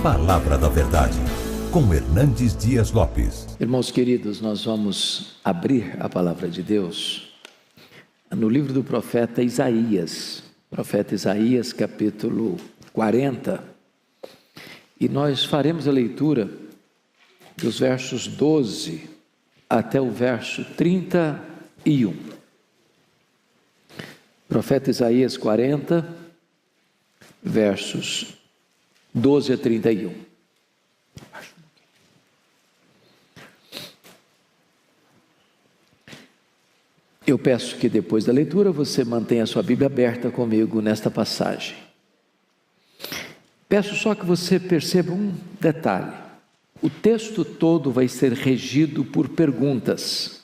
Palavra da Verdade, com Hernandes Dias Lopes. Irmãos queridos, nós vamos abrir a Palavra de Deus no livro do profeta Isaías, capítulo 40, e nós faremos a leitura dos versos 12 até o verso 31. Profeta Isaías 40, versos 12 a 31. Eu peço que depois da leitura você mantenha a sua Bíblia aberta comigo nesta passagem. Peço só que você perceba um detalhe. O texto todo vai ser regido por perguntas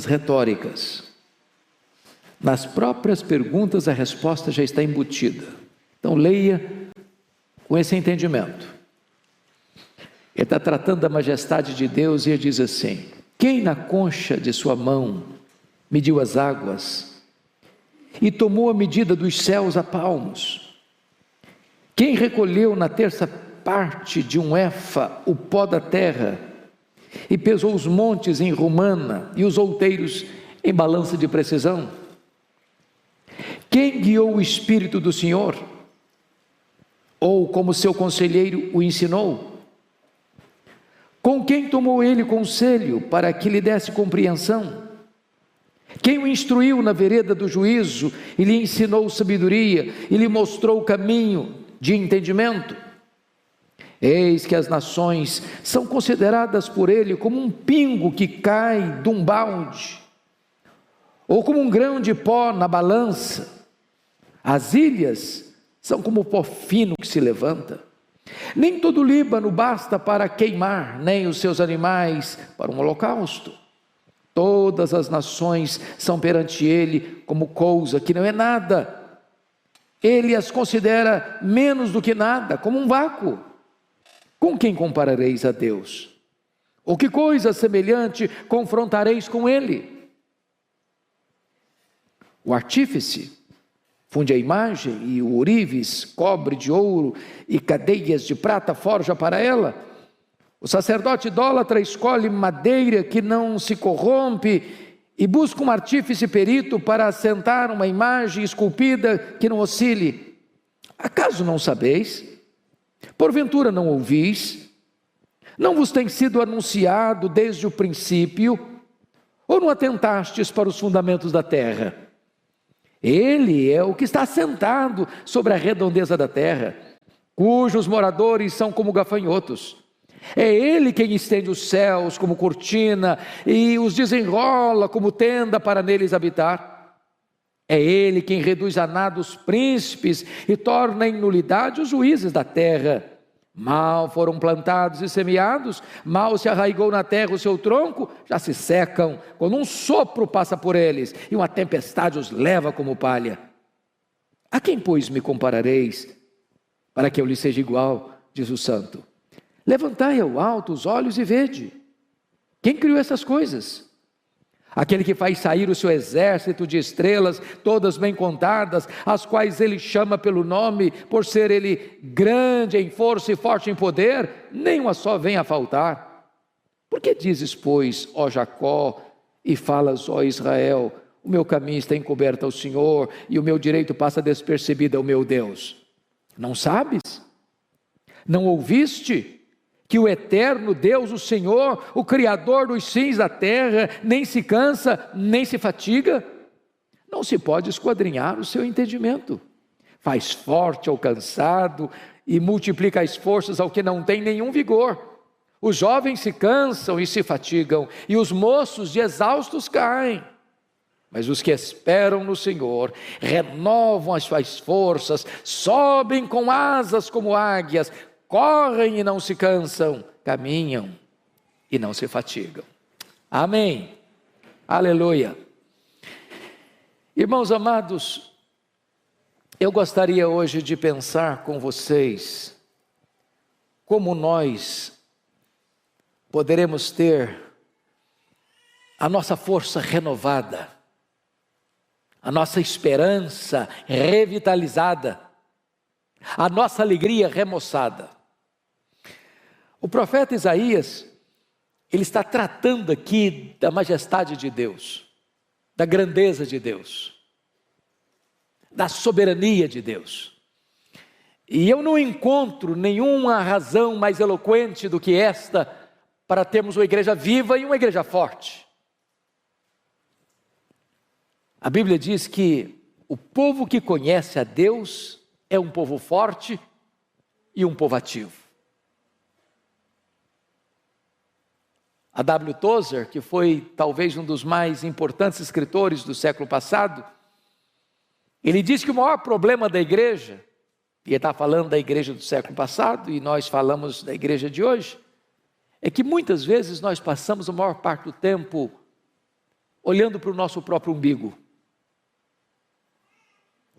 retóricas. Nas próprias perguntas a resposta já está embutida. Então leia com esse entendimento. Ele está tratando da majestade de Deus e ele diz assim: quem na concha de sua mão mediu as águas e tomou a medida dos céus a palmos? Quem recolheu na terça parte de um éfa o pó da terra e pesou os montes em romana e os outeiros em balança de precisão? Quem guiou o Espírito do Senhor? Ou como seu conselheiro o ensinou? Com quem tomou ele conselho para que lhe desse compreensão? Quem o instruiu na vereda do juízo e lhe ensinou sabedoria e lhe mostrou o caminho de entendimento? Eis que as nações são consideradas por ele como um pingo que cai de um balde, ou como um grão de pó na balança. As ilhas são como o pó fino que se levanta. Nem todo o Líbano basta para queimar, nem os seus animais para um holocausto. Todas as nações são perante ele como coisa que não é nada. Ele as considera menos do que nada, como um vácuo. Com quem comparareis a Deus? Ou que coisa semelhante confrontareis com ele? O artífice funde a imagem e o ourives cobre de ouro e cadeias de prata forja para ela. O sacerdote idólatra escolhe madeira que não se corrompe e busca um artífice perito para assentar uma imagem esculpida que não oscile. Acaso não sabeis? Porventura não ouvis? Não vos tem sido anunciado desde o princípio? Ou não atentastes para os fundamentos da terra? Ele é o que está assentado sobre a redondeza da terra, cujos moradores são como gafanhotos. É ele quem estende os céus como cortina e os desenrola como tenda para neles habitar. É ele quem reduz a nada os príncipes e torna em nulidade os juízes da terra. Mal foram plantados e semeados, mal se arraigou na terra o seu tronco, já se secam, quando um sopro passa por eles e uma tempestade os leva como palha. A quem, pois, me comparareis, para que eu lhe seja igual, diz o santo? Levantai ao alto os olhos e vede. Quem criou essas coisas? Aquele que faz sair o seu exército de estrelas, todas bem contadas, as quais ele chama pelo nome, por ser ele grande em força e forte em poder, nenhuma só vem a faltar. Por que dizes, pois, ó Jacó, e falas, ó Israel, o meu caminho está encoberto ao Senhor, e o meu direito passa despercebido ao meu Deus? Não sabes? Não ouviste? Que o eterno Deus, o Senhor, o Criador dos fins da terra, nem se cansa, nem se fatiga? Não se pode esquadrinhar o seu entendimento. Faz forte ao cansado e multiplica as forças ao que não tem nenhum vigor. Os jovens se cansam e se fatigam, e os moços de exaustos caem. Mas os que esperam no Senhor renovam as suas forças, sobem com asas como águias, correm e não se cansam, caminham e não se fatigam. Amém. Aleluia. Irmãos amados, eu gostaria hoje de pensar com vocês como nós poderemos ter a nossa força renovada, a nossa esperança revitalizada, a nossa alegria remoçada. O profeta Isaías, ele está tratando aqui da majestade de Deus, da grandeza de Deus, da soberania de Deus. E eu não encontro nenhuma razão mais eloquente do que esta para termos uma igreja viva e uma igreja forte. A Bíblia diz que o povo que conhece a Deus é um povo forte e um povo ativo. A W. Tozer, que foi talvez um dos mais importantes escritores do século passado, ele diz que o maior problema da igreja, e ele está falando da igreja do século passado, e nós falamos da igreja de hoje, é que muitas vezes nós passamos a maior parte do tempo olhando para o nosso próprio umbigo,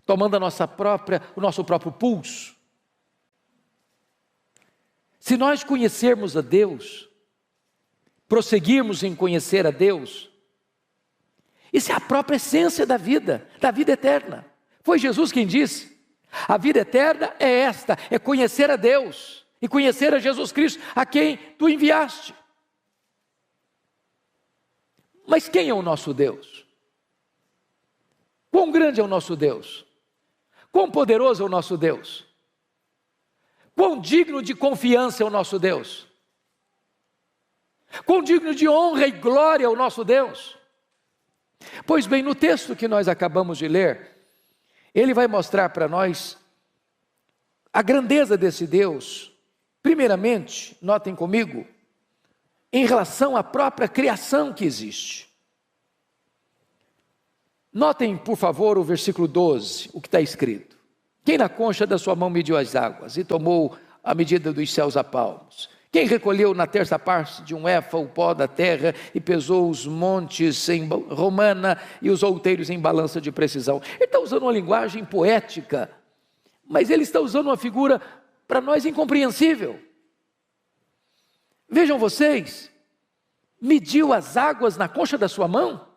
tomando o nosso próprio pulso. Se nós conhecermos a Deus, prosseguirmos em conhecer a Deus, isso é a própria essência da vida eterna. Foi Jesus quem disse: a vida eterna é esta, é conhecer a Deus e conhecer a Jesus Cristo, a quem tu enviaste. Mas quem é o nosso Deus? Quão grande é o nosso Deus? Quão poderoso é o nosso Deus? Quão digno de confiança é o nosso Deus? Quão digno de honra e glória é o nosso Deus? Pois bem, no texto que nós acabamos de ler, ele vai mostrar para nós a grandeza desse Deus. Primeiramente, notem comigo, em relação à própria criação que existe. Notem, por favor, o versículo 12, o que está escrito: quem na concha da sua mão mediu as águas e tomou a medida dos céus a palmos? Quem recolheu na terça parte de um éfa o pó da terra e pesou os montes em romana e os outeiros em balança de precisão? Ele está usando uma linguagem poética, mas ele está usando uma figura para nós incompreensível. Vejam vocês, mediu as águas na concha da sua mão?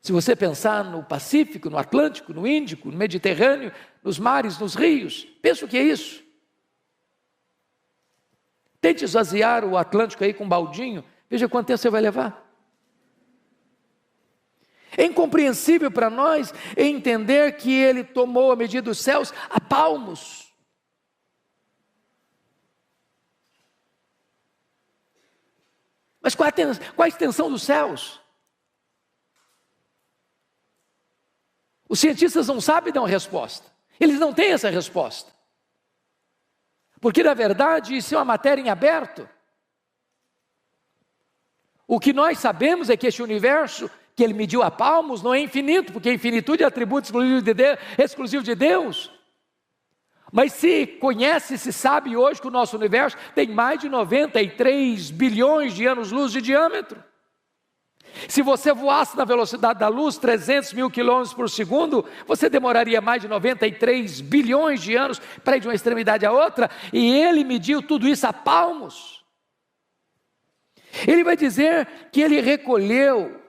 Se você pensar no Pacífico, no Atlântico, no Índico, no Mediterrâneo, nos mares, nos rios, pensa o que é isso? Tente esvaziar o Atlântico aí com um baldinho, veja quanto tempo você vai levar. É incompreensível para nós entender que ele tomou a medida dos céus a palmos. Mas qual a extensão dos céus? Os cientistas não sabem dar uma resposta. Eles não têm essa resposta. Porque, na verdade, isso é uma matéria em aberto. O que nós sabemos é que este universo, que ele mediu a palmos, não é infinito, porque a infinitude é atributo exclusivo de Deus. Mas se conhece, se sabe hoje que o nosso universo tem mais de 93 bilhões de anos-luz de diâmetro. Se você voasse na velocidade da luz, 300 mil quilômetros por segundo, você demoraria mais de 93 bilhões de anos para ir de uma extremidade à outra, e ele mediu tudo isso a palmos. Ele vai dizer que ele recolheu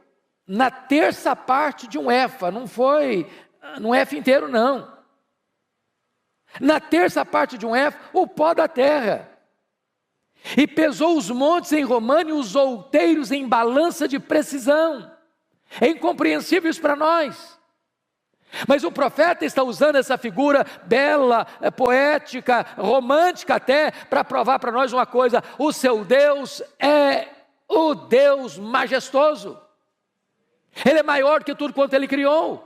na terça parte de um éfa, não foi num éfa inteiro não. Na terça parte de um éfa, o pó da terra. E pesou os montes em romana e os outeiros em balança de precisão. É incompreensível isso para nós. Mas o profeta está usando essa figura bela, poética, romântica até, para provar para nós uma coisa: o seu Deus é o Deus majestoso. Ele é maior que tudo quanto ele criou.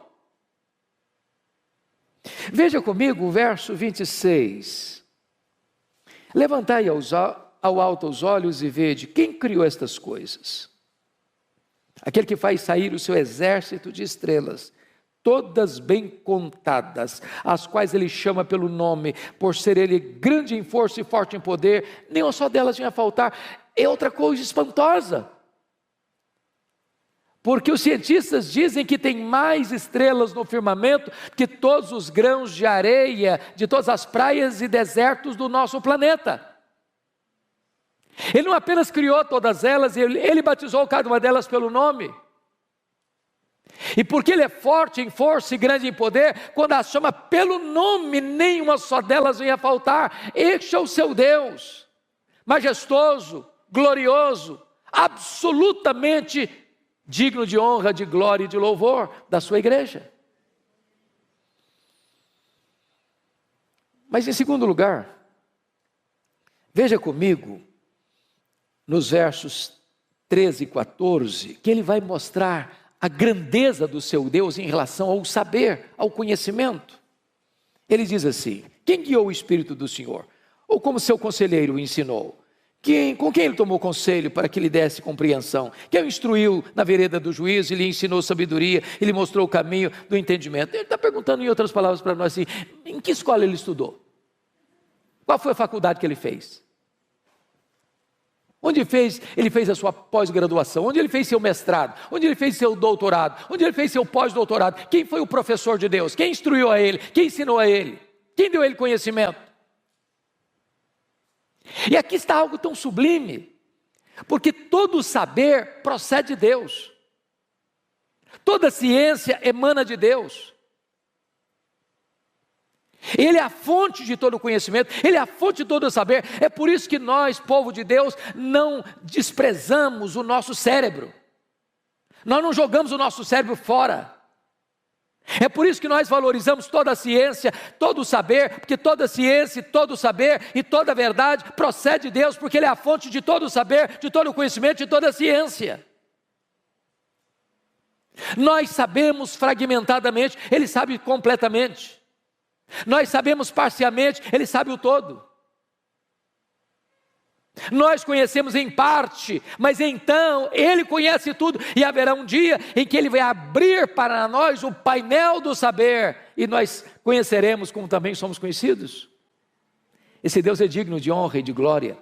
Veja comigo o verso 26. Levantai ao alto os olhos e vede quem criou estas coisas. Aquele que faz sair o seu exército de estrelas, todas bem contadas, as quais ele chama pelo nome, por ser ele grande em força e forte em poder, nenhuma só delas vinha a faltar. É outra coisa espantosa. Porque os cientistas dizem que tem mais estrelas no firmamento que todos os grãos de areia de todas as praias e desertos do nosso planeta. Ele não apenas criou todas elas, ele batizou cada uma delas pelo nome. E porque ele é forte em força e grande em poder, quando as chama pelo nome, nenhuma só delas vem a faltar. Este é o seu Deus, majestoso, glorioso, absolutamente digno de honra, de glória e de louvor da sua igreja. Mas em segundo lugar, veja comigo, nos versos 13 e 14, que ele vai mostrar a grandeza do seu Deus em relação ao saber, ao conhecimento. Ele diz assim: quem guiou o Espírito do Senhor? Ou como seu conselheiro o ensinou? Com quem ele tomou conselho para que lhe desse compreensão? Quem o instruiu na vereda do juízo e lhe ensinou sabedoria e lhe mostrou o caminho do entendimento? Ele está perguntando em outras palavras para nós assim: em que escola ele estudou? Qual foi a faculdade que ele fez? Onde ele fez a sua pós-graduação? Onde ele fez seu mestrado? Onde ele fez seu doutorado? Onde ele fez seu pós-doutorado? Quem foi o professor de Deus? Quem instruiu a ele? Quem ensinou a ele? Quem deu a ele conhecimento? E aqui está algo tão sublime, porque todo saber procede de Deus, toda ciência emana de Deus. Ele é a fonte de todo o conhecimento, Ele é a fonte de todo o saber. É por isso que nós, povo de Deus, não desprezamos o nosso cérebro. Nós não jogamos o nosso cérebro fora. É por isso que nós valorizamos toda a ciência, todo o saber, porque toda a ciência, todo o saber e toda a verdade procede de Deus, porque Ele é a fonte de todo o saber, de todo o conhecimento, de toda a ciência. Nós sabemos fragmentadamente, Ele sabe completamente. Nós sabemos parcialmente, Ele sabe o todo. Nós conhecemos em parte, mas então Ele conhece tudo, e haverá um dia em que Ele vai abrir para nós o painel do saber, e nós conheceremos como também somos conhecidos. Esse Deus é digno de honra e de glória.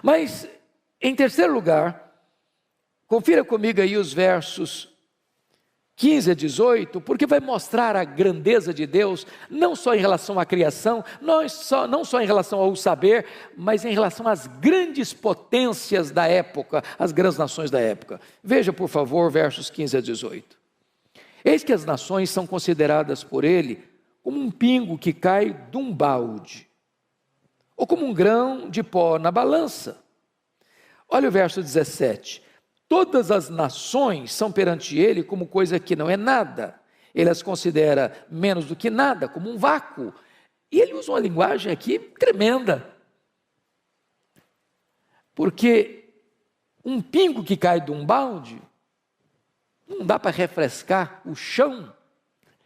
Mas, em terceiro lugar, confira comigo aí os versos 15 a 18, porque vai mostrar a grandeza de Deus, não só em relação à criação, não só em relação ao saber, mas em relação às grandes potências da época, as grandes nações da época. Veja, por favor, versos 15 a 18. Eis que as nações são consideradas por ele como um pingo que cai de um balde, ou como um grão de pó na balança. Olha o verso 17. Todas as nações são perante ele como coisa que não é nada. Ele as considera menos do que nada, como um vácuo. E ele usa uma linguagem aqui tremenda. Porque um pingo que cai de um balde, não dá para refrescar o chão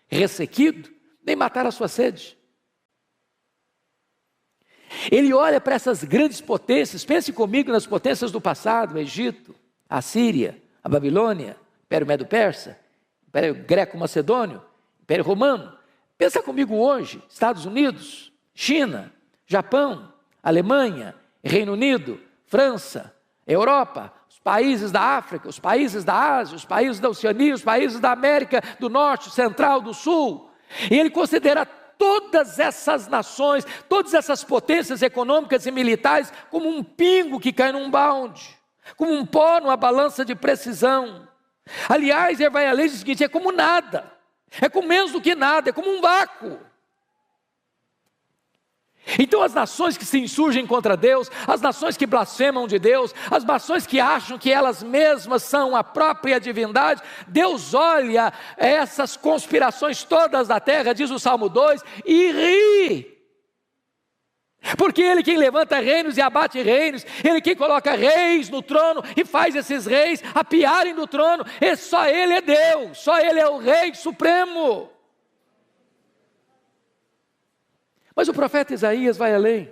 ressequido, nem matar a sua sede. Ele olha para essas grandes potências, pense comigo nas potências do passado, o Egito, a Síria, a Babilônia, Império Medo-Persa, Império Greco-Macedônio, Império Romano. Pensa comigo hoje, Estados Unidos, China, Japão, Alemanha, Reino Unido, França, Europa, os países da África, os países da Ásia, os países da Oceania, os países da América do Norte, Central, do Sul. E ele considera todas essas nações, todas essas potências econômicas e militares como um pingo que cai num balde, como um pó numa balança de precisão. Aliás, ele vai além e diz o seguinte: é como nada, é como menos do que nada, é como um vácuo. Então as nações que se insurgem contra Deus, as nações que blasfemam de Deus, as nações que acham que elas mesmas são a própria divindade, Deus olha essas conspirações todas da terra, diz o Salmo 2, e ri. Porque Ele quem levanta reinos e abate reinos, Ele quem coloca reis no trono e faz esses reis apiarem do trono, e só Ele é Deus, só Ele é o Rei Supremo. Mas o profeta Isaías vai além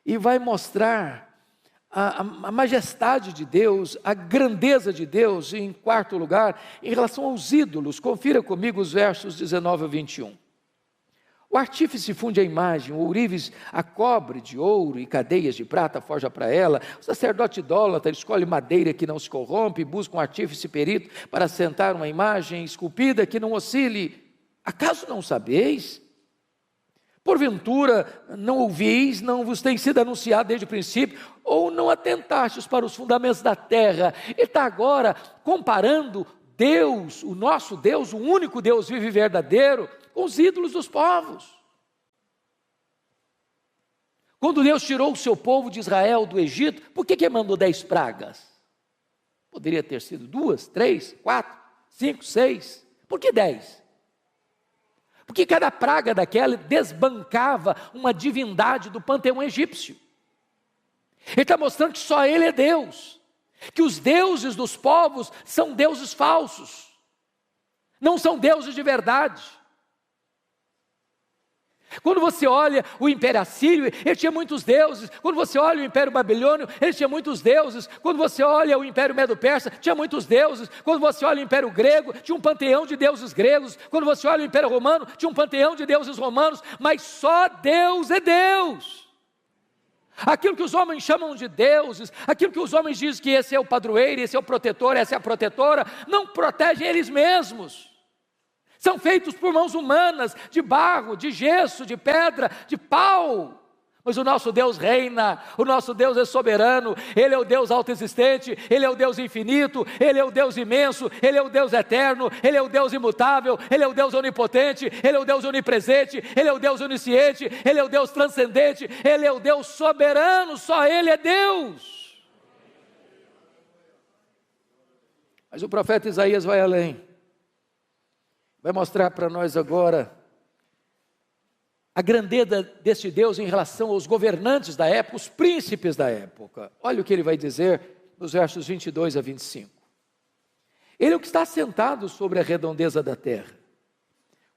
e vai mostrar a majestade de Deus, a grandeza de Deus, em quarto lugar, em relação aos ídolos. Confira comigo os versos 19 a 21. O artífice funde a imagem, o ourives a cobre de ouro e cadeias de prata forja para ela. O sacerdote idólatra escolhe madeira que não se corrompe e busca um artífice perito para assentar uma imagem esculpida que não oscile. Acaso não sabeis? Porventura não ouvis, não vos tem sido anunciado desde o princípio, ou não atentastes para os fundamentos da terra? Ele está agora comparando Deus, o nosso Deus, o único Deus vivo e verdadeiro, com os ídolos dos povos. Quando Deus tirou o seu povo de Israel do Egito, por que mandou 10 pragas? Poderia ter sido 2, 3, 4, 5, 6. Por que 10? Porque cada praga daquela desbancava uma divindade do panteão egípcio. Ele está mostrando que só Ele é Deus. Que os deuses dos povos são deuses falsos. Não são deuses de verdade. Quando você olha o Império Assírio, ele tinha muitos deuses. Quando você olha o Império Babilônio, ele tinha muitos deuses. Quando você olha o Império Medo-Persa, tinha muitos deuses. Quando você olha o Império Grego, tinha um panteão de deuses gregos. Quando você olha o Império Romano, tinha um panteão de deuses romanos. Mas só Deus é Deus. Aquilo que os homens chamam de deuses, aquilo que os homens dizem que esse é o padroeiro, esse é o protetor, essa é a protetora, não protegem eles mesmos. São feitos por mãos humanas, de barro, de gesso, de pedra, de pau. Mas o nosso Deus reina, o nosso Deus é soberano, Ele é o Deus autoexistente, Ele é o Deus infinito, Ele é o Deus imenso, Ele é o Deus eterno, Ele é o Deus imutável, Ele é o Deus onipotente, Ele é o Deus onipresente, Ele é o Deus onisciente, Ele é o Deus transcendente, Ele é o Deus soberano, só Ele é Deus. Mas o profeta Isaías vai além. Vai mostrar para nós agora a grandeza deste Deus em relação aos governantes da época, os príncipes da época. Olha o que ele vai dizer nos versos 22 a 25. Ele é o que está assentado sobre a redondeza da terra,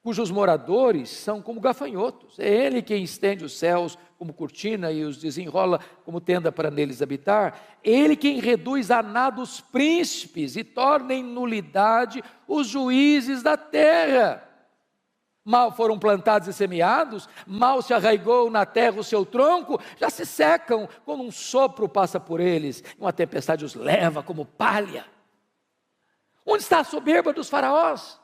cujos moradores são como gafanhotos. É Ele quem estende os céus como cortina e os desenrola como tenda para neles habitar. Ele quem reduz a nada os príncipes e torna em nulidade os juízes da terra. Mal foram plantados e semeados, mal se arraigou na terra o seu tronco, já se secam quando um sopro passa por eles, uma tempestade os leva como palha. Onde está a soberba dos faraós?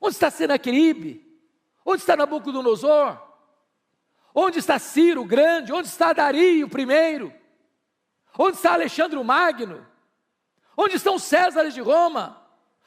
Onde está Senaqueribe? Onde está Nabucodonosor? Onde está Ciro o Grande? Onde está Dario I? Onde está Alexandre o Magno? Onde estão os Césares de Roma?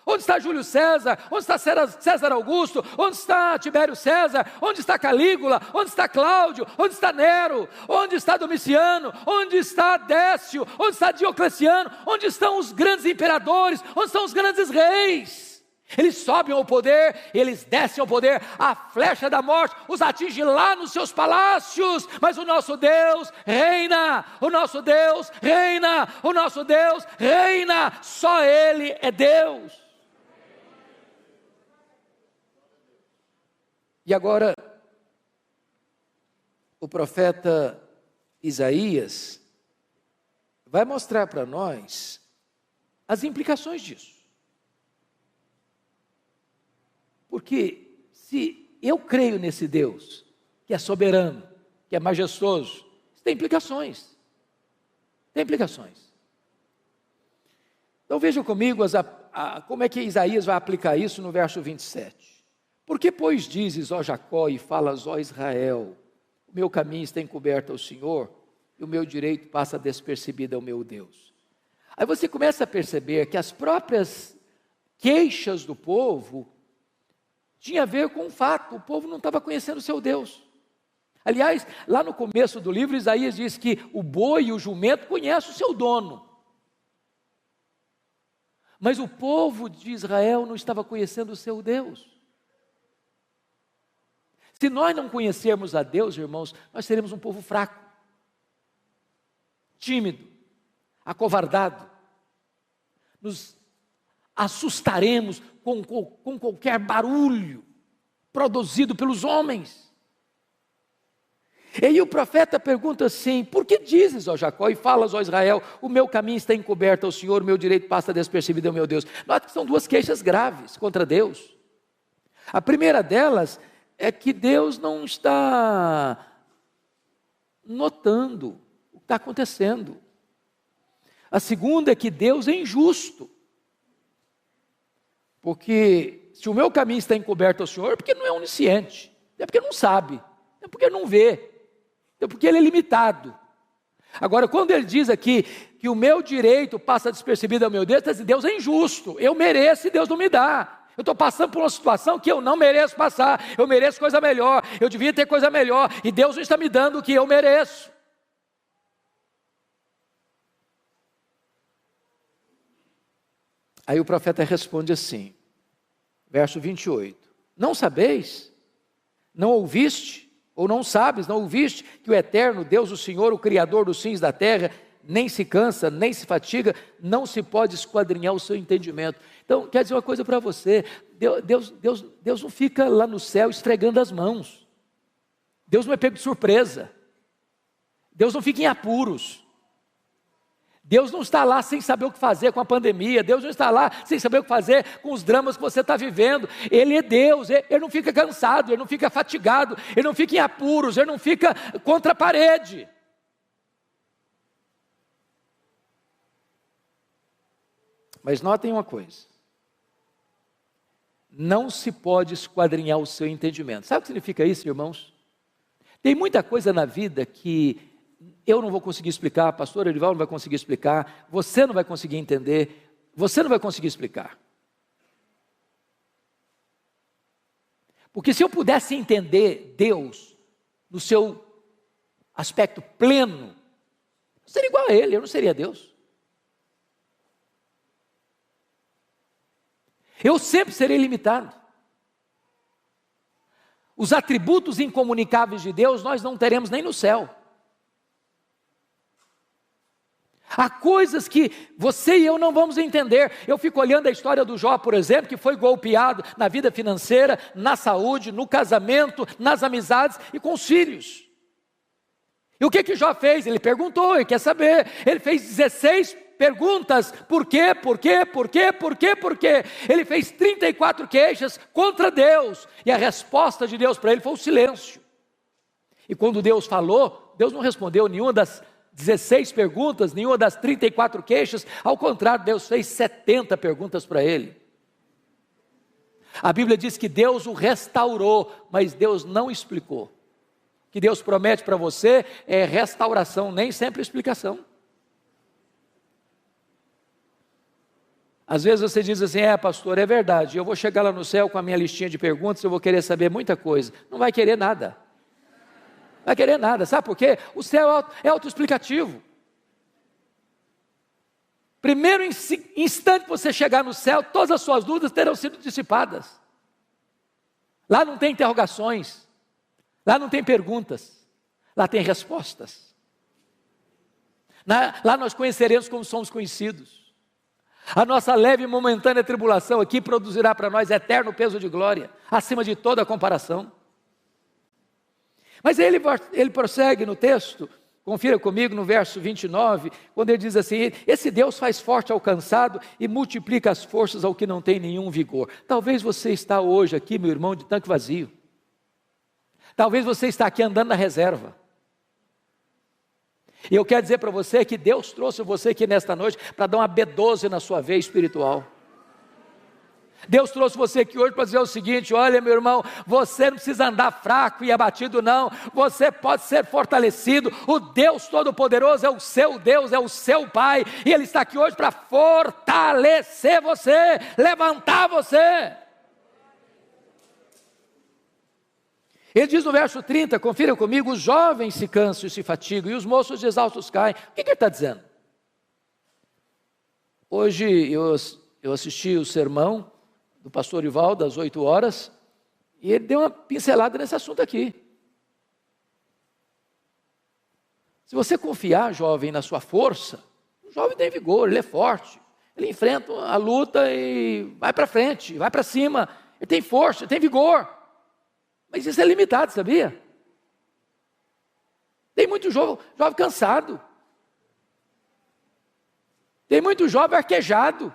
Onde está Júlio César? Onde está César Augusto? Onde está Tibério César? Onde está Calígula? Onde está Cláudio? Onde está Nero? Onde está Domiciano? Onde está Décio? Onde está Diocleciano? Onde estão os grandes imperadores? Onde estão os grandes reis? Eles sobem ao poder, eles descem ao poder, a flecha da morte os atinge lá nos seus palácios, mas o nosso Deus reina, o nosso Deus reina, o nosso Deus reina, só Ele é Deus. E agora, o profeta Isaías vai mostrar para nós as implicações disso. Porque se eu creio nesse Deus, que é soberano, que é majestoso, isso tem implicações. Tem implicações. Então vejam comigo como é que Isaías vai aplicar isso no verso 27. Por que, pois, dizes, ó Jacó, e falas, ó Israel, o meu caminho está encoberto ao Senhor, e o meu direito passa despercebido ao meu Deus. Aí você começa a perceber que as próprias queixas do povo tinha a ver com o fato, o povo não estava conhecendo o seu Deus. Aliás, lá no começo do livro, Isaías diz que o boi e o jumento conhecem o seu dono. Mas o povo de Israel não estava conhecendo o seu Deus. Se nós não conhecermos a Deus, irmãos, nós seremos um povo fraco, tímido, acovardado. Nos assustaremos com qualquer barulho produzido pelos homens. E aí o profeta pergunta assim: por que dizes, ó Jacó, e falas, ó Israel, o meu caminho está encoberto ao Senhor, o meu direito passa despercebido ao meu Deus? Nota que são duas queixas graves contra Deus. A primeira delas é que Deus não está notando o que está acontecendo. A segunda é que Deus é injusto. Porque se o meu caminho está encoberto ao Senhor, é porque não é onisciente, é porque não sabe, é porque não vê, é porque Ele é limitado. Agora, quando ele diz aqui que o meu direito passa despercebido ao meu Deus, está dizendo, Deus é injusto, eu mereço e Deus não me dá. Eu estou passando por uma situação que eu não mereço passar, eu mereço coisa melhor, eu devia ter coisa melhor, e Deus não está me dando o que eu mereço. Aí o profeta responde assim, verso 28, não sabeis, não ouviste, ou não sabes, não ouviste, que o eterno Deus, o Senhor, o Criador dos fins da terra, nem se cansa, nem se fatiga, não se pode esquadrinhar o seu entendimento. Então, quer dizer uma coisa para você, Deus não fica lá no céu esfregando as mãos, Deus não é pego de surpresa, Deus não fica em apuros, Deus não está lá sem saber o que fazer com a pandemia, Deus não está lá sem saber o que fazer com os dramas que você está vivendo. Ele é Deus, ele não fica cansado, ele não fica fatigado, ele não fica em apuros, ele não fica contra a parede. Mas notem uma coisa, não se pode esquadrinhar o seu entendimento. Sabe o que significa isso, irmãos? Tem muita coisa na vida que eu não vou conseguir explicar, pastor Erival não vai conseguir explicar, você não vai conseguir entender, você não vai conseguir explicar. Porque se eu pudesse entender Deus no seu aspecto pleno, eu seria igual a Ele, eu não seria Deus. Eu sempre serei limitado. Os atributos incomunicáveis de Deus nós não teremos nem no céu. Há coisas que você e eu não vamos entender. Eu fico olhando a história do Jó, por exemplo, que foi golpeado na vida financeira, na saúde, no casamento, nas amizades e com os filhos. E o que Jó fez? Ele perguntou, ele quer saber. Ele fez 16 perguntas, por quê, por quê, por quê, por quê, por quê? Ele fez 34 queixas contra Deus. E a resposta de Deus para ele foi o silêncio. E quando Deus falou, Deus não respondeu nenhuma das 16 perguntas, nenhuma das 34 queixas, ao contrário, Deus fez 70 perguntas para ele. A Bíblia diz que Deus o restaurou, mas Deus não explicou. O que Deus promete para você é restauração, nem sempre explicação. Às vezes você diz assim, pastor, é verdade, eu vou chegar lá no céu com a minha listinha de perguntas, eu vou querer saber muita coisa. Não vai querer nada. Não vai querer nada, sabe por quê? O céu é autoexplicativo. Primeiro instante que você chegar no céu, todas as suas dúvidas terão sido dissipadas. Lá não tem interrogações, lá não tem perguntas, lá tem respostas. Lá nós conheceremos como somos conhecidos. A nossa leve e momentânea tribulação aqui produzirá para nós eterno peso de glória, acima de toda comparação. Mas aí ele prossegue no texto, confira comigo no verso 29, quando ele diz assim, esse Deus faz forte ao cansado e multiplica as forças ao que não tem nenhum vigor. Talvez você está hoje aqui, meu irmão, de tanque vazio. Talvez você está aqui andando na reserva. E eu quero dizer para você que Deus trouxe você aqui nesta noite para dar uma B12 na sua veia espiritual. Deus trouxe você aqui hoje para dizer o seguinte, olha meu irmão, você não precisa andar fraco e abatido não, você pode ser fortalecido, o Deus Todo-Poderoso é o seu Deus, é o seu Pai, e Ele está aqui hoje para fortalecer você, levantar você. Ele diz no verso 30, confira comigo, os jovens se cansam e se fatigam, e os moços exaustos caem. O que ele está dizendo? Hoje eu assisti o sermão do pastor Ival, das 8 horas, e ele deu uma pincelada nesse assunto aqui. Se você confiar, jovem, na sua força, o jovem tem vigor, ele é forte, ele enfrenta a luta e vai para frente, vai para cima, ele tem força, ele tem vigor. Mas isso é limitado, sabia? Tem muito jovem cansado. Tem muito jovem arquejado.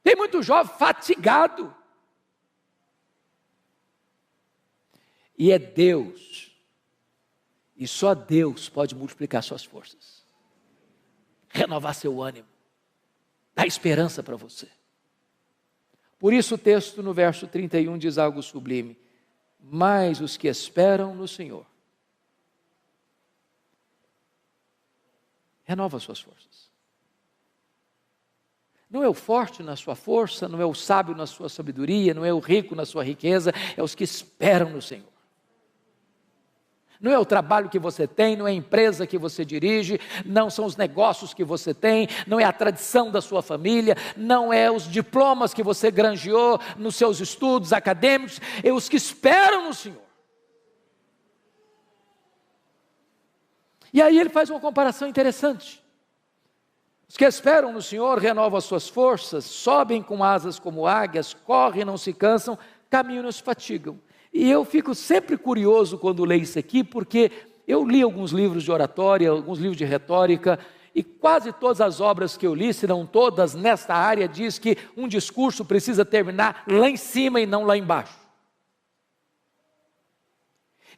Tem muito jovem fatigado. E é Deus, e só Deus pode multiplicar suas forças, renovar seu ânimo, dar esperança para você. Por isso o texto no verso 31 diz algo sublime, mas os que esperam no Senhor renova as suas forças. Não é o forte na sua força, não é o sábio na sua sabedoria, não é o rico na sua riqueza, é os que esperam no Senhor. Não é o trabalho que você tem, não é a empresa que você dirige, não são os negócios que você tem, não é a tradição da sua família, não é os diplomas que você granjeou nos seus estudos acadêmicos, é os que esperam no Senhor. E aí ele faz uma comparação interessante. Os que esperam no Senhor renovam as suas forças, sobem com asas como águias, correm e não se cansam, caminham e não se fatigam. E eu fico sempre curioso quando leio isso aqui, porque eu li alguns livros de oratória, alguns livros de retórica, e quase todas as obras que eu li, se não todas, nesta área, diz que um discurso precisa terminar lá em cima e não lá embaixo.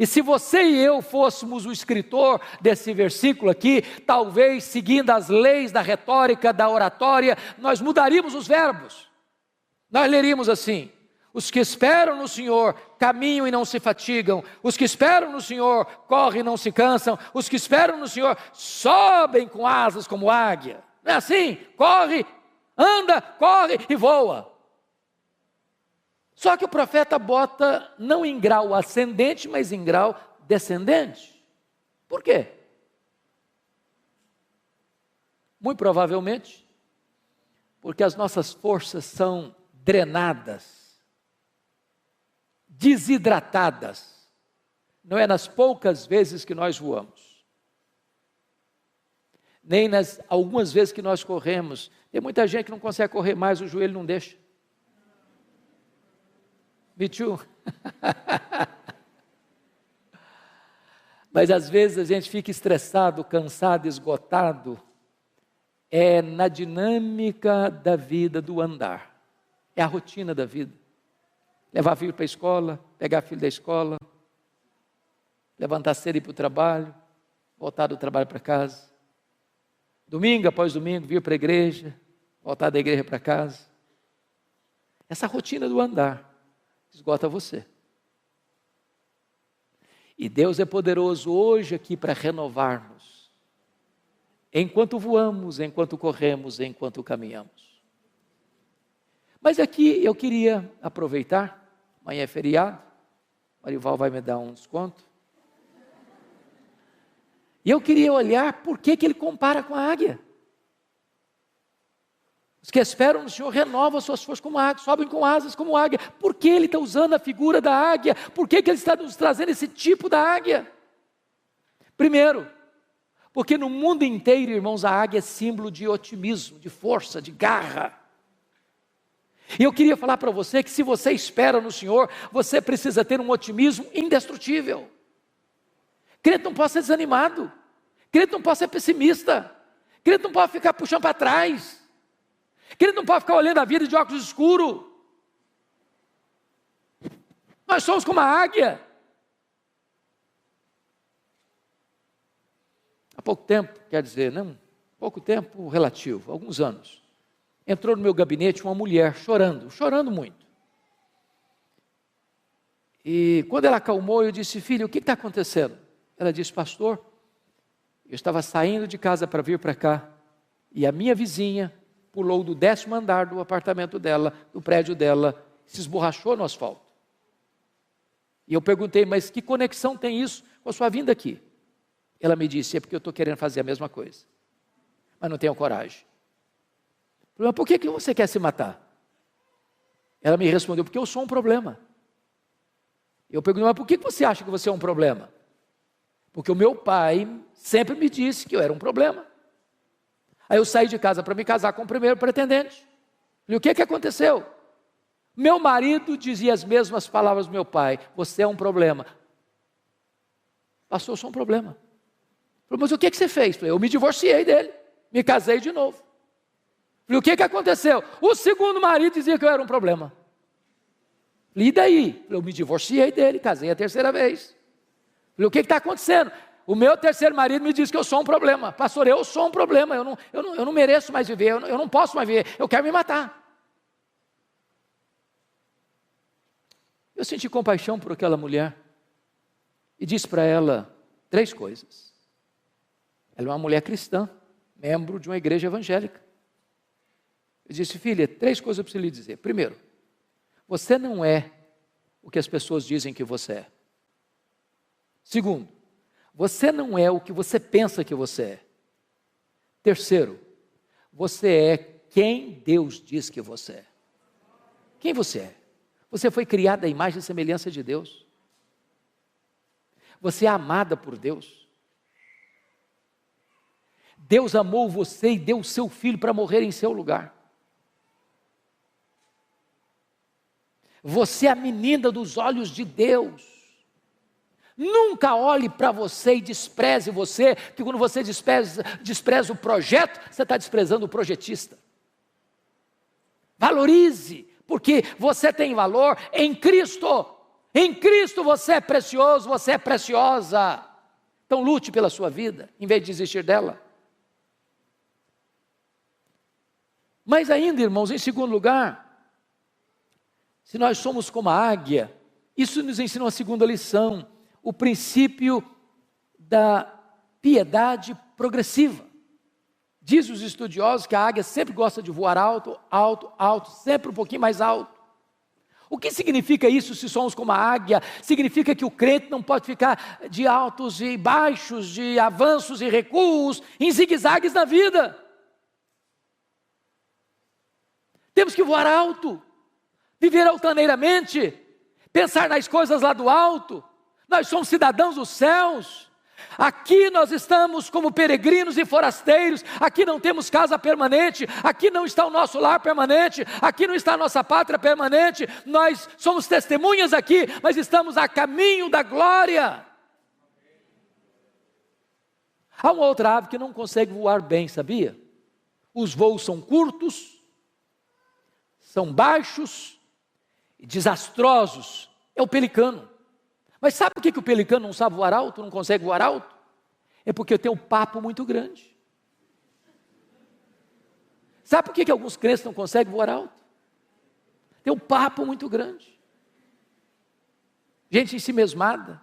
E se você e eu fôssemos o escritor desse versículo aqui, talvez seguindo as leis da retórica, da oratória, nós mudaríamos os verbos. Nós leríamos assim: os que esperam no Senhor caminham e não se fatigam, os que esperam no Senhor correm e não se cansam, os que esperam no Senhor sobem com asas como águia. Não é assim? Corre, anda, corre e voa. Só que o profeta bota não em grau ascendente, mas em grau descendente. Por quê? Muito provavelmente, porque as nossas forças são drenadas, desidratadas. Não é nas poucas vezes que nós voamos, nem nas algumas vezes que nós corremos. Tem muita gente que não consegue correr mais, o joelho não deixa. Me too. Mas às vezes a gente fica estressado, cansado, esgotado. É na dinâmica da vida, do andar. É a rotina da vida. Levar filho para a escola, pegar filho da escola, levantar cedo e ir para o trabalho, voltar do trabalho para casa. Domingo após domingo, vir para a igreja, voltar da igreja para casa. Essa rotina do andar esgota você. E Deus é poderoso hoje aqui para renovar-nos. Enquanto voamos, enquanto corremos, enquanto caminhamos. Mas aqui eu queria aproveitar, amanhã é feriado, Marival vai me dar um desconto. E eu queria olhar por que ele compara com a águia. Os que esperam no Senhor renovam suas forças como águia, sobem com asas como águia. Por que ele está usando a figura da águia? Por que ele está nos trazendo esse tipo da águia? Primeiro, porque no mundo inteiro, irmãos, a águia é símbolo de otimismo, de força, de garra. E eu queria falar para você que se você espera no Senhor, você precisa ter um otimismo indestrutível. Crente não pode ser desanimado, crente não pode ser pessimista, crente não pode ficar puxando para trás. Crente não pode ficar olhando a vida de óculos escuros. Nós somos como a águia. Há pouco tempo, quer dizer, não, pouco tempo relativo, alguns anos, entrou no meu gabinete uma mulher chorando muito. E quando ela acalmou, eu disse: filho, o que está acontecendo? Ela disse: pastor, eu estava saindo de casa para vir para cá, e a minha vizinha pulou do 10º andar do apartamento dela, do prédio dela, se esborrachou no asfalto. E eu perguntei: mas que conexão tem isso com a sua vinda aqui? Ela me disse: é porque eu estou querendo fazer a mesma coisa, mas não tenho coragem. Eu falei: mas por que você quer se matar? Ela me respondeu: porque eu sou um problema. Eu perguntei: mas por que você acha que você é um problema? Porque o meu pai sempre me disse que eu era um problema. Aí eu saí de casa para me casar com o primeiro pretendente. E o que aconteceu? Meu marido dizia as mesmas palavras do meu pai: você é um problema. Pastor, eu sou um problema. Falei: mas o que você fez? Falei: eu me divorciei dele, me casei de novo. Falei: o que aconteceu? O segundo marido dizia que eu era um problema. Falei: e daí? Falei: eu me divorciei dele, casei a terceira vez. Falei: o que está acontecendo? O meu terceiro marido me disse que eu sou um problema. Pastor, eu sou um problema, eu não mereço mais viver, eu não posso mais viver, eu quero me matar. Eu senti compaixão por aquela mulher e disse para ela 3 coisas. Ela é uma mulher cristã, membro de uma igreja evangélica. Eu disse: filha, 3 coisas eu preciso lhe dizer. Primeiro, você não é o que as pessoas dizem que você é. Segundo, você não é o que você pensa que você é. Terceiro, você é quem Deus diz que você é. Quem você é? Você foi criada à imagem e semelhança de Deus. Você é amada por Deus. Deus amou você e deu o seu filho para morrer em seu lugar. Você é a menina dos olhos de Deus. Nunca olhe para você e despreze você, porque quando você despreza o projeto, você está desprezando o projetista. Valorize, porque você tem valor em Cristo. Em Cristo você é precioso, você é preciosa. Então lute pela sua vida, em vez de desistir dela. Mas ainda, irmãos, em segundo lugar, se nós somos como a águia, isso nos ensina uma segunda lição, o princípio da piedade progressiva. Diz os estudiosos que a águia sempre gosta de voar alto, alto, alto, sempre um pouquinho mais alto. O que significa isso se somos como a águia? Significa que o crente não pode ficar de altos e baixos, de avanços e recuos, em zigue-zagues na vida. Temos que voar alto, viver altaneiramente, pensar nas coisas lá do alto. Nós somos cidadãos dos céus. Aqui nós estamos como peregrinos e forasteiros. Aqui não temos casa permanente. Aqui não está o nosso lar permanente. Aqui não está a nossa pátria permanente. Nós somos testemunhas aqui, mas estamos a caminho da glória. Há uma outra ave que não consegue voar bem, sabia? Os voos são curtos, são baixos e desastrosos. É o pelicano. Mas sabe por que o pelicano não sabe voar alto, não consegue voar alto? É porque tem um papo muito grande. Sabe por que alguns crentes não conseguem voar alto? Tem um papo muito grande. Gente ensimesmada,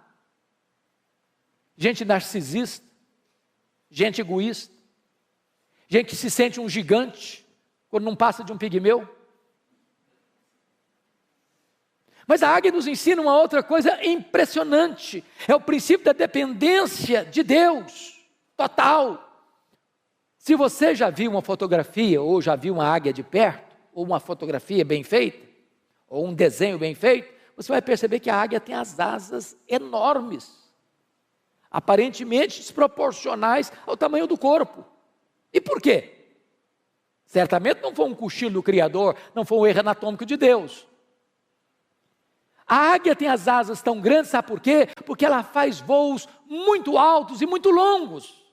gente narcisista, gente egoísta, gente que se sente um gigante quando não passa de um pigmeu. Mas a águia nos ensina uma outra coisa impressionante, é o princípio da dependência de Deus, total. Se você já viu uma fotografia, ou já viu uma águia de perto, ou uma fotografia bem feita, ou um desenho bem feito, você vai perceber que a águia tem as asas enormes, aparentemente desproporcionais ao tamanho do corpo. E por quê? Certamente não foi um cochilo do Criador, não foi um erro anatômico de Deus. A águia tem as asas tão grandes, sabe por quê? Porque ela faz voos muito altos e muito longos.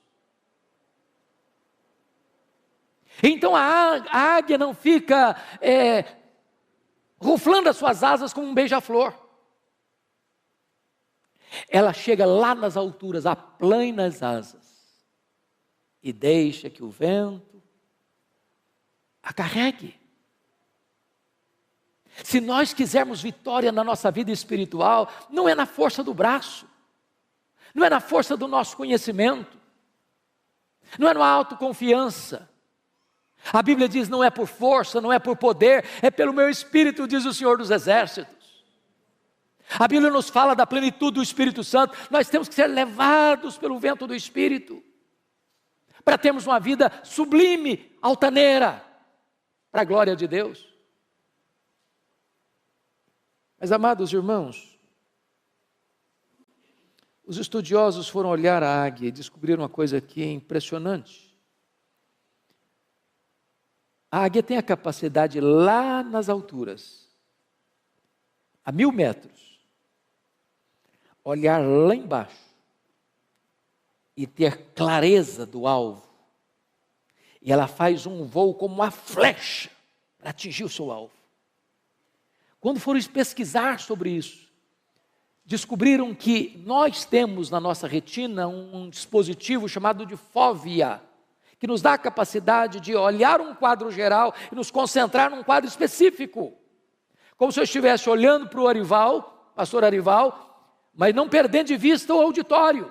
Então a águia não fica ruflando as suas asas como um beija-flor. Ela chega lá nas alturas, aplana as asas e deixa que o vento a carregue. Se nós quisermos vitória na nossa vida espiritual, não é na força do braço, não é na força do nosso conhecimento, não é na autoconfiança. A Bíblia diz: não é por força, não é por poder, é pelo meu Espírito, diz o Senhor dos Exércitos. A Bíblia nos fala da plenitude do Espírito Santo. Nós temos que ser levados pelo vento do Espírito, para termos uma vida sublime, altaneira, para a glória de Deus. Mas, amados irmãos, os estudiosos foram olhar a águia e descobriram uma coisa que é impressionante. A águia tem a capacidade lá nas alturas, a 1000 metros, olhar lá embaixo e ter clareza do alvo. E ela faz um voo como uma flecha para atingir o seu alvo. Quando foram pesquisar sobre isso, descobriram que nós temos na nossa retina um dispositivo chamado de fóvea, que nos dá a capacidade de olhar um quadro geral e nos concentrar num quadro específico. Como se eu estivesse olhando para o Arival, pastor Arival, mas não perdendo de vista o auditório.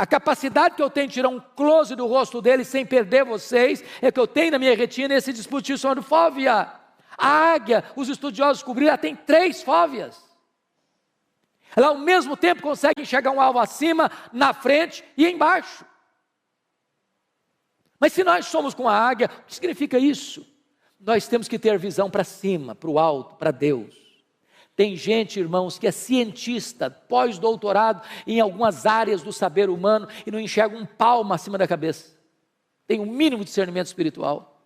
A capacidade que eu tenho de tirar um close do rosto dele sem perder vocês, é que eu tenho na minha retina esse dispositivo chamado fóvea. A águia, os estudiosos descobriram, ela tem 3 fóveas. Ela ao mesmo tempo consegue enxergar um alvo acima, na frente e embaixo. Mas se nós somos com a águia, o que significa isso? Nós temos que ter visão para cima, para o alto, para Deus. Tem gente, irmãos, que é cientista, pós-doutorado em algumas áreas do saber humano e não enxerga um palmo acima da cabeça. Tem um mínimo de discernimento espiritual.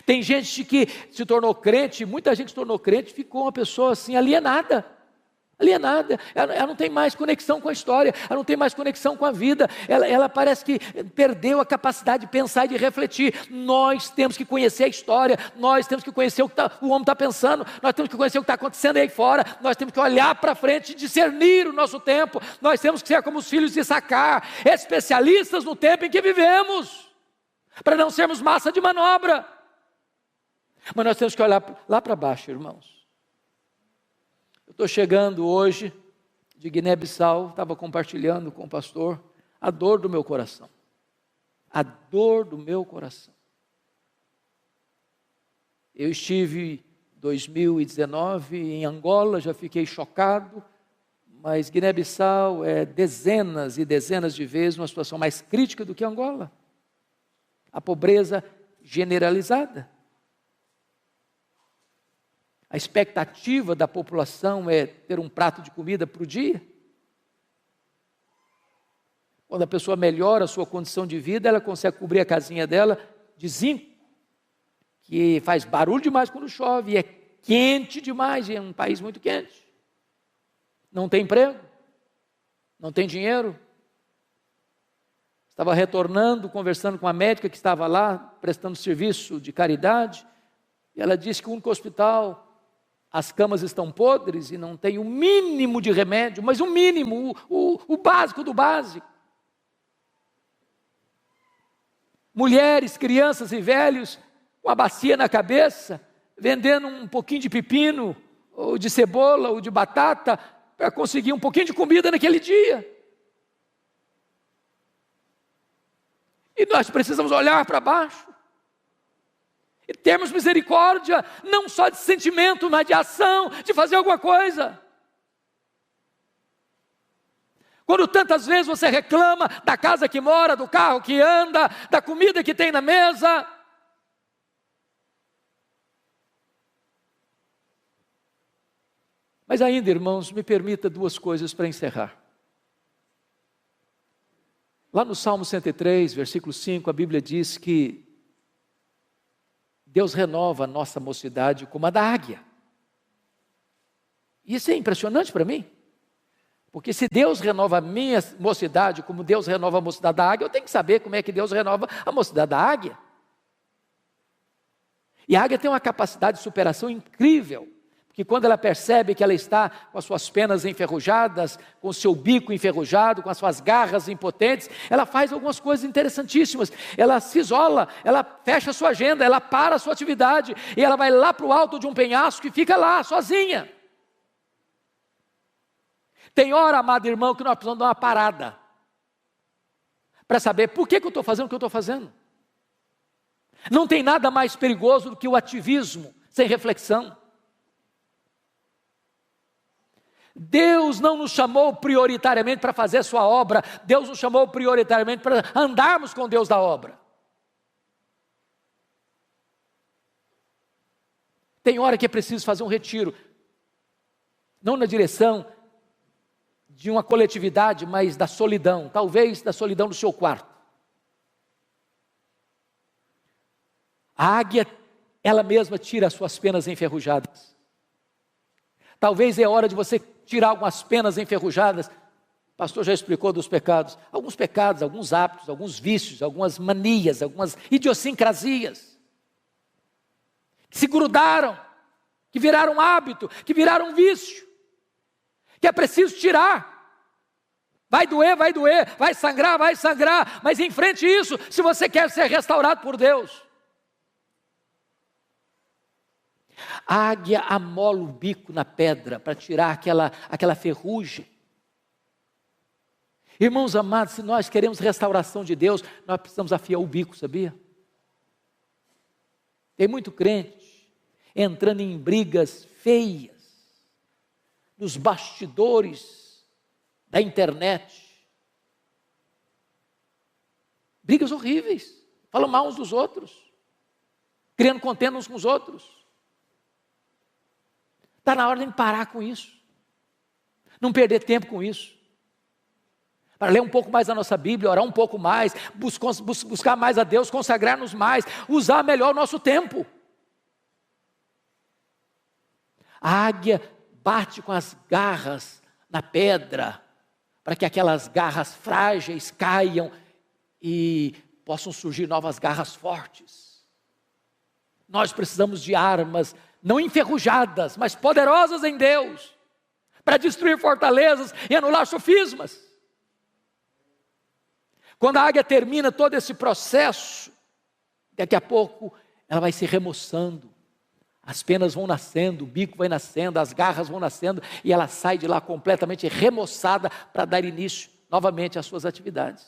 Tem gente que se tornou crente, muita gente se tornou crente, ficou uma pessoa assim alienada. Ela não tem mais conexão com a história, ela não tem mais conexão com a vida, ela parece que perdeu a capacidade de pensar e de refletir. Nós temos que conhecer a história, nós temos que conhecer o que o homem está pensando, nós temos que conhecer o que está acontecendo aí fora, nós temos que olhar para frente e discernir o nosso tempo, nós temos que ser como os filhos de Issacar, especialistas no tempo em que vivemos, para não sermos massa de manobra. Mas nós temos que olhar lá para baixo, irmãos. Eu estou chegando hoje de Guiné-Bissau, estava compartilhando com o pastor a dor do meu coração. A dor do meu coração. Eu estive em 2019 em Angola, já fiquei chocado, mas Guiné-Bissau é dezenas e dezenas de vezes uma situação mais crítica do que Angola. A pobreza generalizada. A expectativa da população é ter um prato de comida por dia. Quando a pessoa melhora a sua condição de vida, ela consegue cobrir a casinha dela de zinco, que faz barulho demais quando chove, e é quente demais, e é um país muito quente. Não tem emprego, não tem dinheiro. Estava retornando, conversando com a médica que estava lá, prestando serviço de caridade, e ela disse que o único hospital, as camas estão podres e não tem o mínimo de remédio, mas o mínimo, o básico do básico. Mulheres, crianças e velhos com a bacia na cabeça, vendendo um pouquinho de pepino, ou de cebola, ou de batata, para conseguir um pouquinho de comida naquele dia. E nós precisamos olhar para baixo. E termos misericórdia, não só de sentimento, mas de ação, de fazer alguma coisa. Quando tantas vezes você reclama da casa que mora, do carro que anda, da comida que tem na mesa. Mas ainda, irmãos, me permita 2 coisas para encerrar. Lá no Salmo 103, versículo 5, a Bíblia diz que Deus renova a nossa mocidade como a da águia. Isso é impressionante para mim. Porque se Deus renova a minha mocidade como Deus renova a mocidade da águia, eu tenho que saber como é que Deus renova a mocidade da águia. E a águia tem uma capacidade de superação incrível. Porque quando ela percebe que ela está com as suas penas enferrujadas, com o seu bico enferrujado, com as suas garras impotentes, ela faz algumas coisas interessantíssimas. Ela se isola, ela fecha a sua agenda, ela para a sua atividade, e ela vai lá para o alto de um penhasco e fica lá, sozinha. Tem hora, amado irmão, que nós precisamos dar uma parada, para saber por que eu estou fazendo o que eu estou fazendo. Não tem nada mais perigoso do que o ativismo, sem reflexão. Deus não nos chamou prioritariamente para fazer a sua obra, Deus nos chamou prioritariamente para andarmos com Deus da obra. Tem hora que é preciso fazer um retiro, não na direção de uma coletividade, mas da solidão, talvez da solidão do seu quarto. A águia, ela mesma tira as suas penas enferrujadas. Talvez é hora de você tirar algumas penas enferrujadas. O pastor já explicou dos pecados. Alguns pecados, alguns hábitos, alguns vícios, algumas manias, algumas idiosincrasias. Que se grudaram, que viraram hábito, que viraram vício. Que é preciso tirar. Vai doer, vai sangrar, mas enfrente isso, se você quer ser restaurado por Deus. A águia amola o bico na pedra para tirar aquela ferrugem. Irmãos amados, se nós queremos restauração de Deus, nós precisamos afiar o bico, sabia? Tem muito crente entrando em brigas feias, nos bastidores da internet. Brigas horríveis, falam mal uns dos outros, criando contenda uns com os outros. Está na hora de parar com isso, não perder tempo com isso. Para ler um pouco mais a nossa Bíblia, orar um pouco mais, buscar mais a Deus, consagrar-nos mais, usar melhor o nosso tempo. A águia bate com as garras na pedra, para que aquelas garras frágeis caiam e possam surgir novas garras fortes. Nós precisamos de armas, não enferrujadas, mas poderosas em Deus, para destruir fortalezas e anular sofismas. Quando a águia termina todo esse processo, daqui a pouco ela vai se remoçando, as penas vão nascendo, o bico vai nascendo, as garras vão nascendo, e ela sai de lá completamente remoçada para dar início novamente às suas atividades.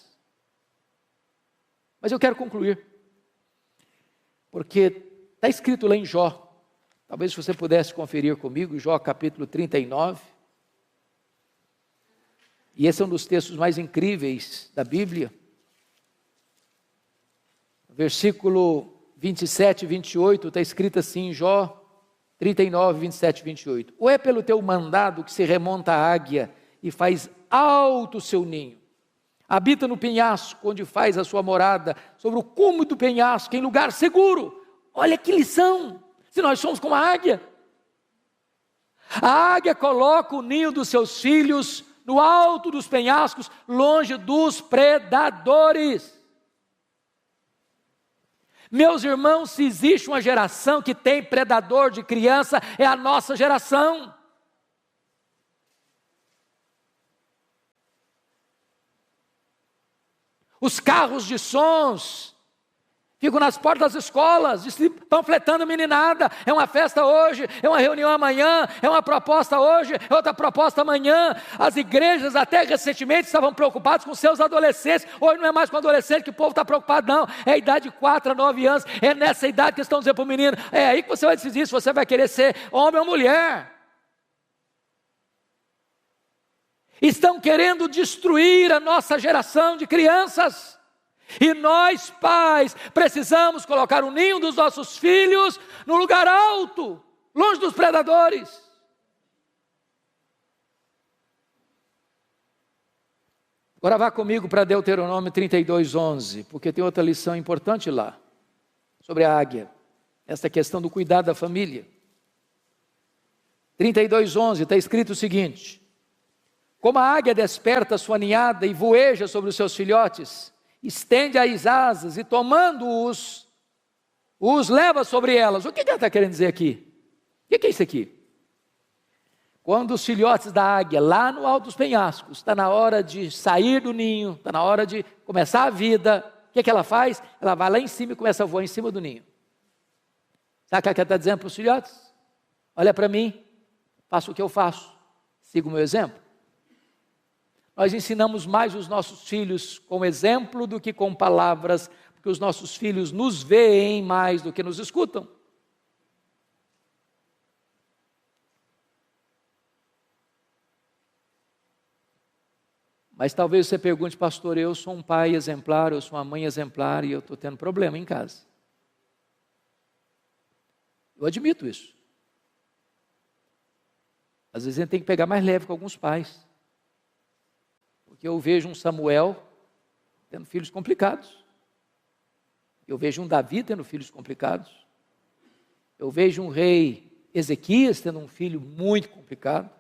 Mas eu quero concluir, porque está escrito lá em Jó, talvez você pudesse conferir comigo, Jó capítulo 39, e esse é um dos textos mais incríveis da Bíblia. Versículo 27 e 28, está escrito assim em Jó 39, 27 e 28. Ou é pelo teu mandado que se remonta a águia e faz alto o seu ninho? Habita no penhasco, onde faz a sua morada, sobre o cume do penhasco, em lugar seguro. Olha que lição, se nós somos como a águia. A águia coloca o ninho dos seus filhos no alto dos penhascos, longe dos predadores. Meus irmãos, se existe uma geração que tem predador de criança, é a nossa geração. Os carros de sons ficam nas portas das escolas, panfletando meninada. É uma festa hoje, é uma reunião amanhã, é uma proposta hoje, é outra proposta amanhã. As igrejas até recentemente estavam preocupadas com seus adolescentes. Hoje não é mais com adolescente que o povo está preocupado, não. É a idade de 4 a 9 anos, é nessa idade que estão dizendo para o menino, é aí que você vai decidir se você vai querer ser homem ou mulher. Estão querendo destruir a nossa geração de crianças. E nós, pais, precisamos colocar o ninho dos nossos filhos no lugar alto, longe dos predadores. Agora vá comigo para Deuteronômio 32:11, porque tem outra lição importante lá, sobre a águia, essa questão do cuidado da família. 32:11, está escrito o seguinte: como a águia desperta a sua ninhada e voeja sobre os seus filhotes, estende as asas e tomando-os, os leva sobre elas. O que ela está querendo dizer aqui? O que é isso aqui? Quando os filhotes da águia, lá no alto dos penhascos, está na hora de sair do ninho, está na hora de começar a vida, o que ela faz? Ela vai lá em cima e começa a voar em cima do ninho. Sabe o que ela está dizendo para os filhotes? Olha para mim, faça o que eu faço, siga o meu exemplo. Nós ensinamos mais os nossos filhos com exemplo do que com palavras, porque os nossos filhos nos veem mais do que nos escutam. Mas talvez você pergunte, pastor, eu sou um pai exemplar, eu sou uma mãe exemplar e eu estou tendo problema em casa. Eu admito isso. Às vezes a gente tem que pegar mais leve com alguns pais. Porque eu vejo um Samuel tendo filhos complicados. Eu vejo um Davi tendo filhos complicados. Eu vejo um rei Ezequias tendo um filho muito complicado.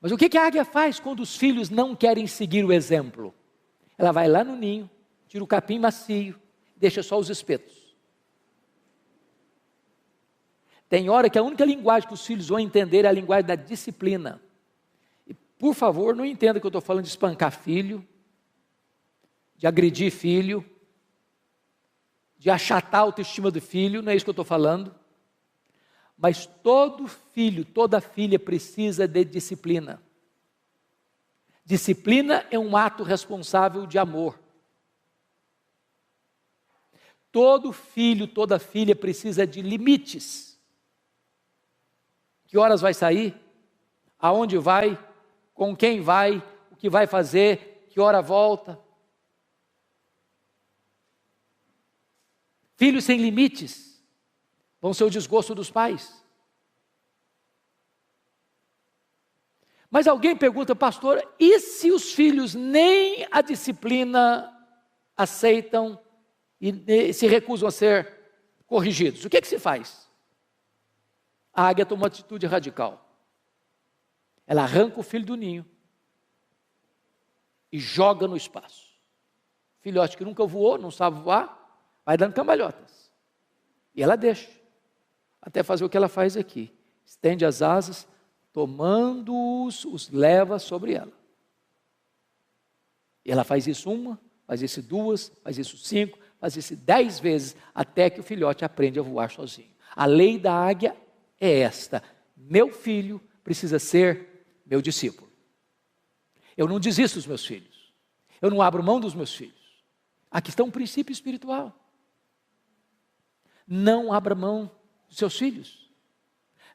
Mas o que a águia faz quando os filhos não querem seguir o exemplo? Ela vai lá no ninho, tira o capim macio, deixa só os espetos. Tem hora que a única linguagem que os filhos vão entender é a linguagem da disciplina. Por favor, não entenda que eu estou falando de espancar filho, de agredir filho, de achatar a autoestima do filho, não é isso que eu estou falando. Mas todo filho, toda filha precisa de disciplina. Disciplina é um ato responsável de amor. Todo filho, toda filha precisa de limites. Que horas vai sair? Aonde vai? Com quem vai? O que vai fazer? Que hora volta? Filhos sem limites vão ser o desgosto dos pais. Mas alguém pergunta, pastor, e se os filhos nem a disciplina aceitam e se recusam a ser corrigidos? O que se faz? A águia toma uma atitude radical. Ela arranca o filho do ninho e joga no espaço. Filhote que nunca voou, não sabe voar, vai dando cambalhotas. E ela deixa, até fazer o que ela faz aqui. Estende as asas, tomando-os, os leva sobre ela. E ela faz isso uma, faz isso duas, faz isso 5, faz isso 10 vezes, até que o filhote aprende a voar sozinho. A lei da águia é esta: meu filho precisa ser meu discípulo. Eu não desisto dos meus filhos. Eu não abro mão dos meus filhos. Aqui está um princípio espiritual. Não abra mão dos seus filhos.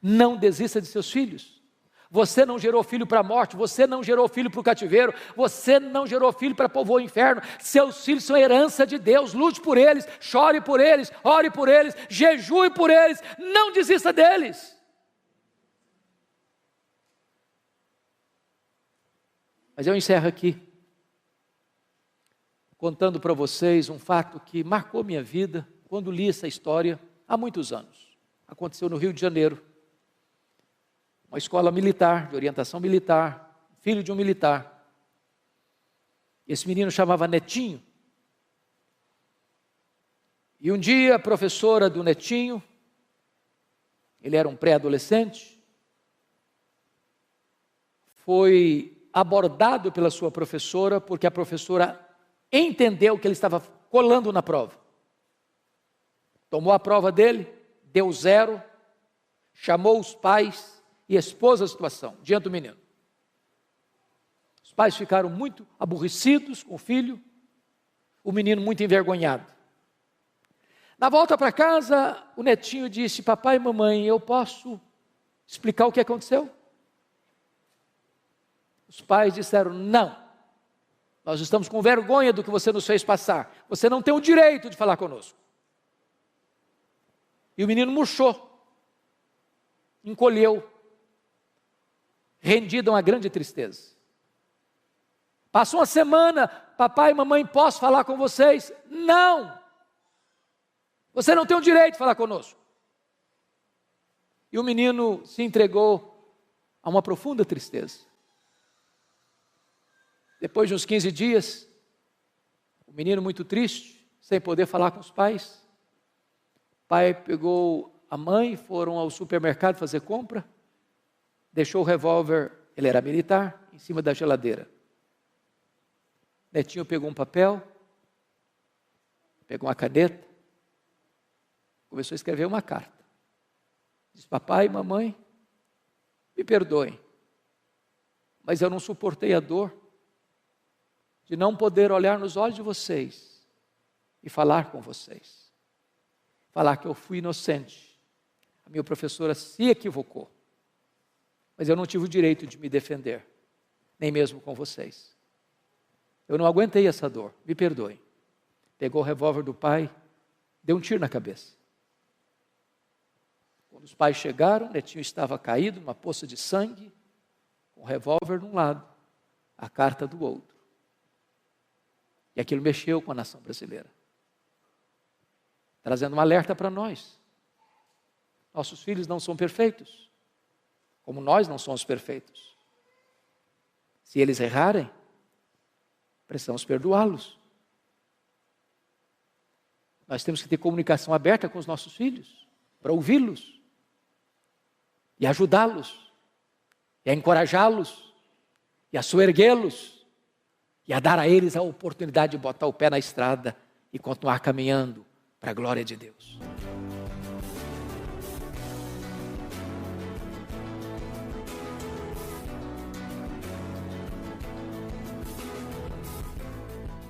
Não desista de seus filhos. Você não gerou filho para a morte, você não gerou filho para o cativeiro, você não gerou filho para povoar o inferno. Seus filhos são herança de Deus. Lute por eles, chore por eles, ore por eles, jejue por eles, não desista deles. Mas eu encerro aqui, contando para vocês um fato que marcou minha vida, quando li essa história, há muitos anos. Aconteceu no Rio de Janeiro. Uma escola militar, de orientação militar, filho de um militar. Esse menino chamava Netinho. E um dia a professora do Netinho, ele era um pré-adolescente, foi abordado pela sua professora, porque a professora entendeu que ele estava colando na prova. Tomou a prova dele, deu 0, chamou os pais e expôs a situação diante do menino. Os pais ficaram muito aborrecidos com o filho, o menino muito envergonhado. Na volta para casa, o Netinho disse: papai e mamãe, eu posso explicar o que aconteceu? Os pais disseram: não, nós estamos com vergonha do que você nos fez passar, você não tem o direito de falar conosco. E o menino murchou, encolheu, rendido a uma grande tristeza. Passou uma semana: papai e mamãe, posso falar com vocês? Não, você não tem o direito de falar conosco. E o menino se entregou a uma profunda tristeza. Depois de uns 15 dias, o menino muito triste, sem poder falar com os pais, o pai pegou a mãe, foram ao supermercado fazer compra, deixou o revólver, ele era militar, em cima da geladeira. Netinho pegou um papel, pegou uma caneta, começou a escrever uma carta. Diz: papai e mamãe, me perdoem, mas eu não suportei a dor de não poder olhar nos olhos de vocês e falar com vocês. Falar que eu fui inocente. A minha professora se equivocou. Mas eu não tive o direito de me defender, nem mesmo com vocês. Eu não aguentei essa dor, me perdoem. Pegou o revólver do pai, deu um tiro na cabeça. Quando os pais chegaram, Netinho estava caído, numa poça de sangue, com o revólver de um lado, a carta do outro. E aquilo mexeu com a nação brasileira, trazendo um alerta para nós. Nossos filhos não são perfeitos, como nós não somos perfeitos. Se eles errarem, precisamos perdoá-los. Nós temos que ter comunicação aberta com os nossos filhos, para ouvi-los, e ajudá-los, e a encorajá-los, e a soerguê-los, e a dar a eles a oportunidade de botar o pé na estrada e continuar caminhando para a glória de Deus.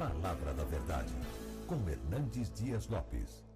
Palavra da Verdade, com Hernandes Dias Lopes.